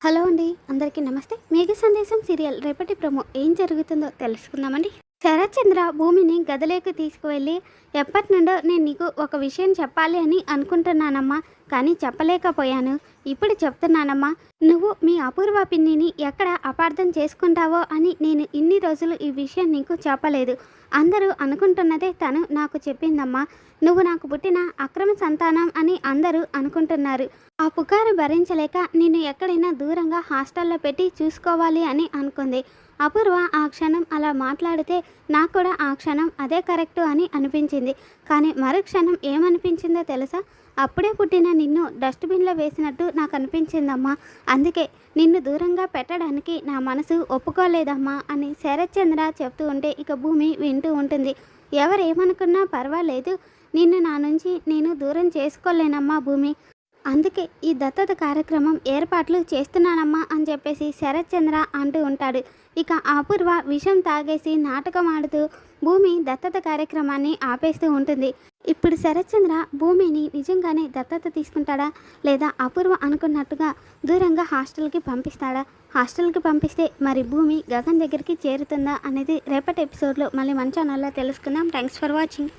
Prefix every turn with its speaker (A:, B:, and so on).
A: Hello అండి, అందరికీ నమస్తే. మేఘ సందేశం సీరియల్ రేపటి ప్రోమో ఏం జరుగుతుందో తెలుసుకుందామండి. శరత్చంద్ర భూమిని గదిలోకి తీసుకువెళ్ళి, ఎప్పటినుండో నేను నీకు ఒక విషయం చెప్పాలి అని అనుకుంటున్నానమ్మా, కానీ చెప్పలేకపోయాను. ఇప్పుడు చెప్తున్నానమ్మా. నువ్వు మీ అపూర్వ పిన్నిని ఎక్కడ అపార్థం చేసుకుంటావో అని నేను ఇన్ని రోజులు ఈ విషయం నీకు చెప్పలేదు. అందరూ అనుకుంటున్నదే తను నాకు చెప్పిందమ్మా. నువ్వు నాకు పుట్టిన అక్రమ సంతానం అని అందరూ అనుకుంటున్నారు. ఆ పుకారు భరించలేక నిన్ను ఎక్కడైనా దూరంగా హాస్టల్లో పెట్టి చూసుకోవాలి అని అనుకుంది. అపూర్వ ఆ క్షణం అలా మాట్లాడితే నాకు కూడా ఆ క్షణం అదే కరెక్టు అని అనిపించింది. కానీ మరుక్షణం ఏమనిపించిందో తెలుసా? అప్పుడే పుట్టిన నిన్ను డస్ట్బిన్లో వేసినట్టు నాకు అనిపించిందమ్మా. అందుకే నిన్ను దూరంగా పెట్టడానికి నా మనసు ఒప్పుకోలేదమ్మా అని శరత్చంద్ర చెప్తూ ఉంటే ఇక భూమి వింటూ ఉంటుంది. ఎవరేమనుకున్నా పర్వాలేదు, నిన్ను నా నుంచి నేను దూరం చేసుకోలేనమ్మా భూమి. అందుకే ఈ దత్తత కార్యక్రమం ఏర్పాట్లు చేస్తున్నానమ్మా అని చెప్పేసి శరత్చంద్ర అంటూ ఉంటాడు. ఇక అపూర్వ విషం తాగేసి నాటకం ఆడుతూ భూమి దత్తత కార్యక్రమాన్ని ఆపేస్తూ ఉంటుంది. ఇప్పుడు శరత్చంద్ర భూమిని నిజంగానే దత్తత తీసుకుంటాడా, లేదా అపూర్వ అనుకున్నట్టుగా దూరంగా హాస్టల్కి పంపిస్తాడా? హాస్టల్కి పంపిస్తే మరి భూమి గగన్ దగ్గరికి చేరుతుందా అనేది రేపటి ఎపిసోడ్లో మళ్ళీ మన ఛానల్లో తెలుసుకుందాం. Thanks for watching.